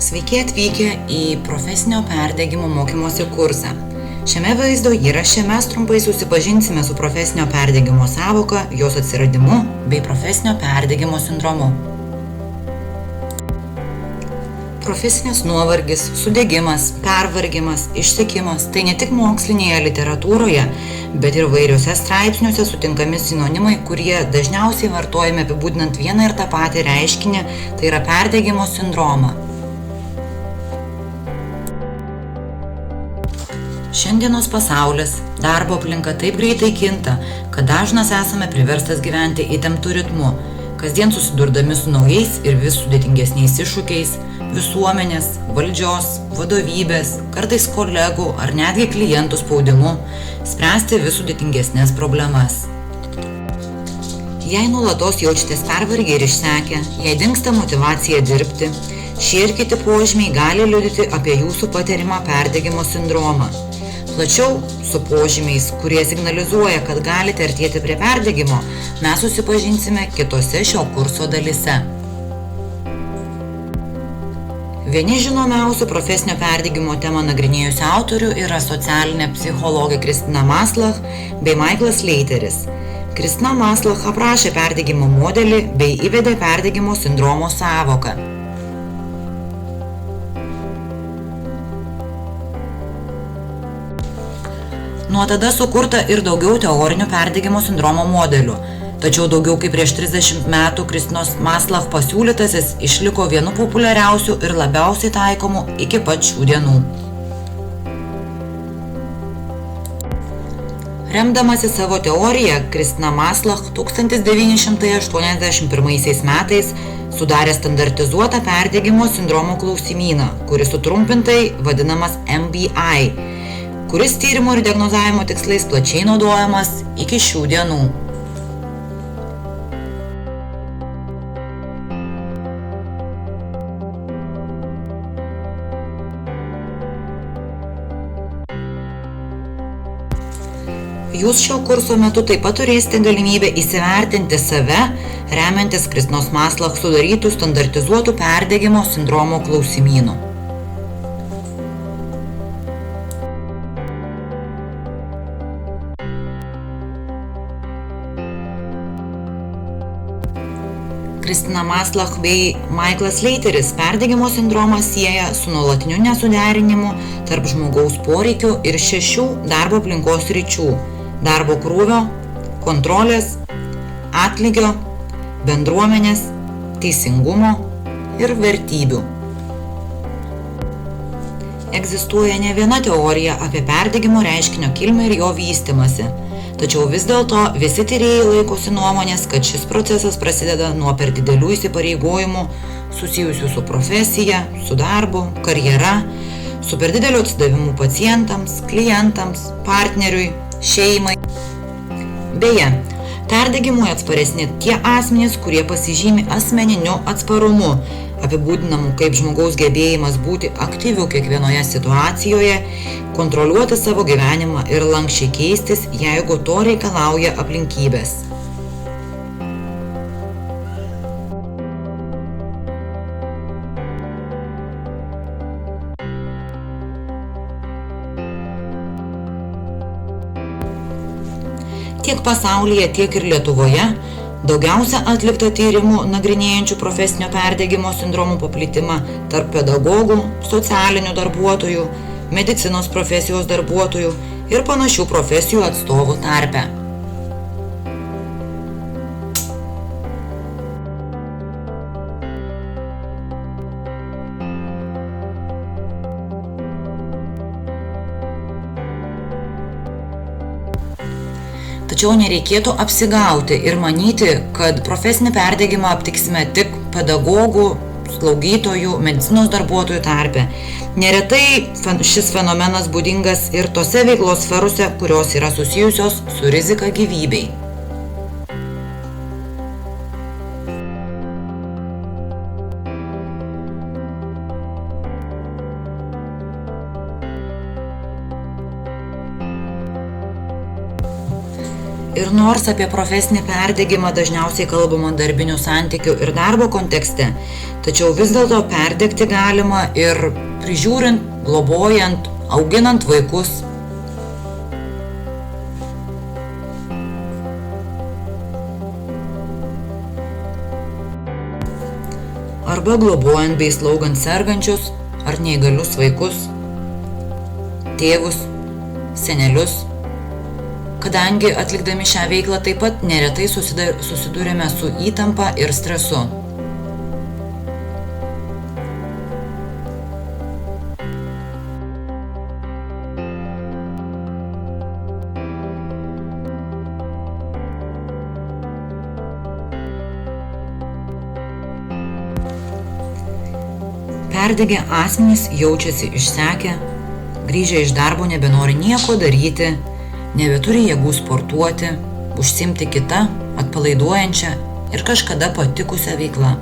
Sveiki atvykę į profesinio perdegimo mokymosi kursą. Šiame vaizdo įraše mes trumpai susipažinsime su profesinio perdegimo sąvoka, jos atsiradimu bei profesinio perdegimo sindromu. Profesinis nuovargis, sudegimas, pervargimas, išsekimas – tai ne tik mokslinėje literatūroje, bet ir įvairiuose straipsniuose sutinkami sinonimai, kurie dažniausiai vartojami apibūdinant vieną ir tą patį reiškinį, tai yra perdegimo sindromą. Šiandienos pasaulis, darbo aplinka taip greitai kinta, kad dažnas esame priverstas gyventi įtemptu ritmu, kasdien susidurdami su naujais ir vis sudėtingesniais iššūkiais, visuomenės, valdžios, vadovybės, kartais kolegų ar netgi klientų spaudimu, spręsti vis sudėtingesnės problemas. Jei nuolatos jaučiatės pervargę ir išsekę, jei dingsta motyvacija dirbti, šie ir kiti požymiai gali liudyti apie jūsų patiriamą perdegimo sindromą. Plačiau su požymiais, kurie signalizuoja, kad galite artėti prie perdegimo, mes susipažinsime kitose šio kurso dalyse. Vieni žinomiausių profesinio perdegimo temą nagrinėjusių autorių yra socialinė psichologė Kristina Maslach bei Michaelas Leiteris. Kristina Maslach aprašė perdegimo modelį bei įvedė perdegimo sindromo sąvoką. Nuo tada sukurta ir daugiau teorinių perdegimo sindromo modelių, tačiau daugiau kaip prieš 30 metų Kristinos Maslach pasiūlytasis išliko vienu populiariausių ir labiausiai taikomų iki pat šių dienų. Remdamasi savo teoriją, Kristina Maslach 1981 metais sudarė standartizuotą perdegimo sindromo klausimyną, kuris sutrumpintai vadinamas MBI, kuris tyrimo ir diagnozavimo tikslais plačiai naudojamas iki šių dienų. Jūs šio kurso metu taip pat turėsite galimybę įsivertinti save, remiantis Kristinos Maslach sudarytų standartizuotų perdegimo sindromo klausimynų. Kristina Maslach bei Michaelas Leiteris perdegimo sindromą sieja su nuolatiniu nesuderinimu tarp žmogaus poreikių ir 6 darbo aplinkos sričių – darbo krūvio, kontrolės, atlygio, bendruomenės, teisingumo ir vertybių. Egzistuoja ne viena teorija apie perdegimo reiškinio kilmę ir jo vystymąsi, tačiau vis dėlto visi tyrėjai laikosi nuomonės, kad šis procesas prasideda nuo per didelių įsipareigojimų susijusių su profesija, su darbu, karjera, su per dideliu atsidavimu pacientams, klientams, partneriui, šeimai. Beje, perdegimui atsparesni tie asmenys, kurie pasižymi asmeniniu atsparumu, apibūdinamu kaip žmogaus gebėjimas būti aktyviu kiekvienoje situacijoje, kontroliuoti savo gyvenimą ir lanksčiai keistis, jeigu to reikalauja aplinkybės. Tiek pasaulyje, tiek ir Lietuvoje daugiausia atlikta tyrimų nagrinėjančių profesinio perdegimo sindromų paplitimą tarp pedagogų, socialinių darbuotojų, medicinos profesijos darbuotojų ir panašių profesijų atstovų tarpe. Tačiau nereikėtų apsigauti ir manyti, kad profesinį perdegimą aptiksime tik pedagogų, slaugytojų, medicinos darbuotojų tarpe. Neretai šis fenomenas būdingas ir tose veiklos sferose, kurios yra susijusios su rizika gyvybei. Ir nors apie profesinį perdegimą dažniausiai kalbama darbinių santykių ir darbo kontekste, tačiau vis dėlto perdegti galima ir prižiūrint, globojant, auginant vaikus. Arba globojant bei slaugant sergančius ar neįgalius vaikus, tėvus, senelius, kadangi atlikdami šią veiklą taip pat neretai susiduriame su įtampa ir stresu. Perdegę asmenys jaučiasi išsekę, grįžę iš darbo nebenori nieko daryti, nebeturi jėgų sportuoti, užsiimti kitą, atpalaiduojančią ir kažkada patikusią veiklą.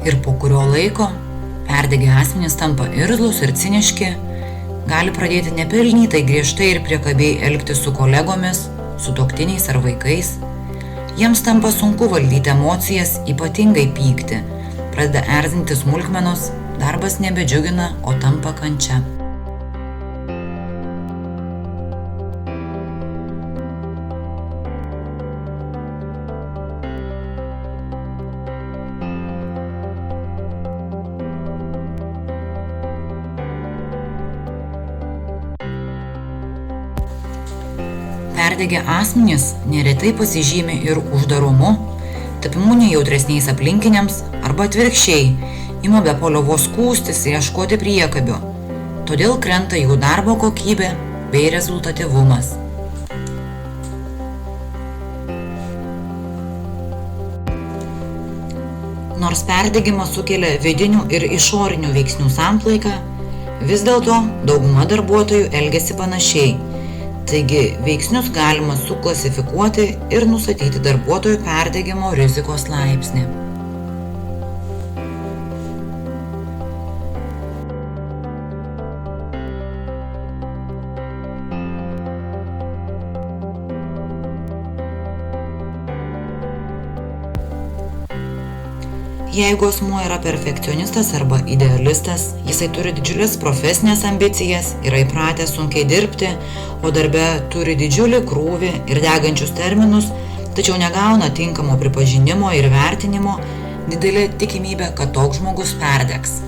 Ir po kurio laiko perdegę asmenys tampa irzlūs ir ciniški, gali pradėti nepelnytai griežtai ir priekabiai elgtis su kolegomis, sutuoktiniais ar vaikais. Jiems tampa sunku valdyti emocijas, ypatingai pykti. Pradeda erzinti smulkmenos, darbas nebedžiugina, o tampa kančia. Perdegę asmenys neretai pasižymi ir uždarumu, tapimu nejautresniais aplinkiniams arba atvirkščiai, ima be paliovos skųstis ir ieškoti priekabių. Todėl krenta jų darbo kokybė bei rezultatyvumas. Nors perdegimas sukelia vidinių ir išorinių veiksnių samplaiką, vis dėlto dauguma darbuotojų elgiasi panašiai. Taigi veiksnius galima suklasifikuoti ir nustatyti darbuotojų perdegimo rizikos laipsnį. Jeigu asmuo yra perfekcionistas arba idealistas, jisai turi didžiulis profesinės ambicijas, yra įpratęs sunkiai dirbti, o darbe turi didžiulį krūvį ir degančius terminus, tačiau negauna tinkamo pripažinimo ir vertinimo, didelė tikimybė, kad toks žmogus perdegs.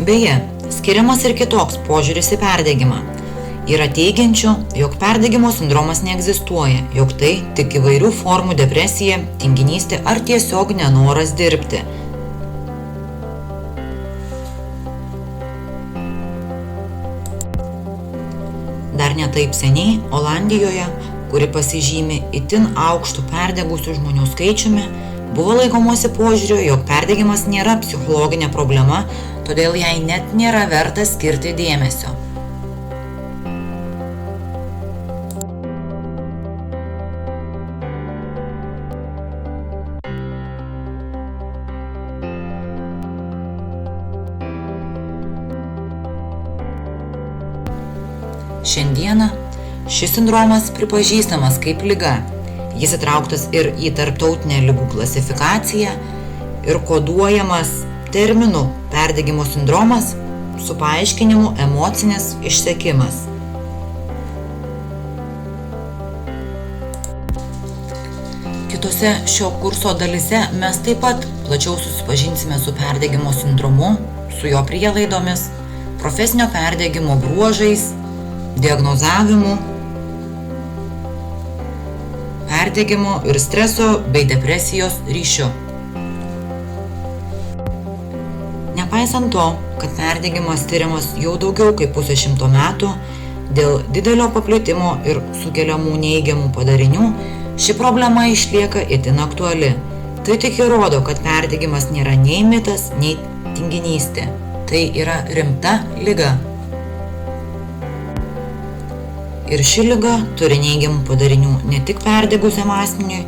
Beje, skiriamas ir kitoks požiūris į perdegimą. Yra teigiančių, jog perdegimo sindromas neegzistuoja, jog tai tik įvairių formų depresija, tinginystė ar tiesiog nenoras dirbti. Dar ne taip seniai Olandijoje, kuri pasižymi itin aukštų perdegusių žmonių skaičiumi, buvo laikomasi požiūrio, jog perdegimas nėra psichologinė problema, todėl jai net nėra verta skirti dėmesio. Šiandieną šis sindromas pripažįstamas kaip liga. Jis įtrauktas ir į tarptautinę ligų klasifikaciją ir koduojamas terminu perdegimo sindromas su paaiškinimu emocinis išsekimas. Kitose šio kurso dalyse mes taip pat plačiau susipažinsime su perdegimo sindromu, su jo prielaidomis, profesinio perdegimo bruožais, diagnozavimu, perdegimo ir streso bei depresijos ryšiu. Nepaisant to, kad perdegimas tyriamas jau daugiau kaip 100 metų, dėl didelio paplitimo ir sukeliamų neigiamų padarinių, ši problema išlieka itin aktuali. Tai tik įrodo, kad perdegimas nėra nei mitas, nei tinginystė. Tai yra rimta liga. Ir ši liga turi neigiamų padarinių ne tik perdegusiam asmeniui,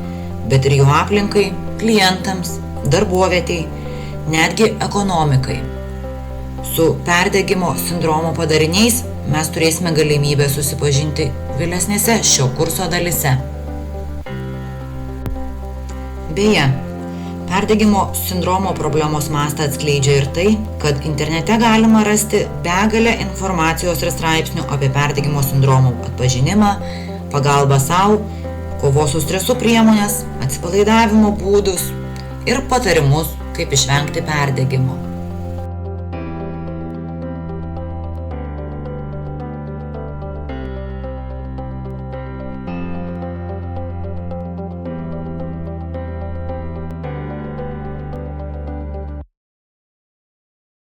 bet ir jų aplinkai, klientams, darbovietei, netgi ekonomikai. Su perdegimo sindromo padariniais mes turėsime galimybę susipažinti vėlesnėse šio kurso dalyse. Beje, perdegimo sindromo problemos mastą atskleidžia ir tai, kad internete galima rasti begalę informacijos ir straipsnių apie perdegimo sindromo atpažinimą, pagalbą sau, kovos su stresu priemonės, atsipalaidavimo būdus ir patarimus, kaip išvengti perdegimo.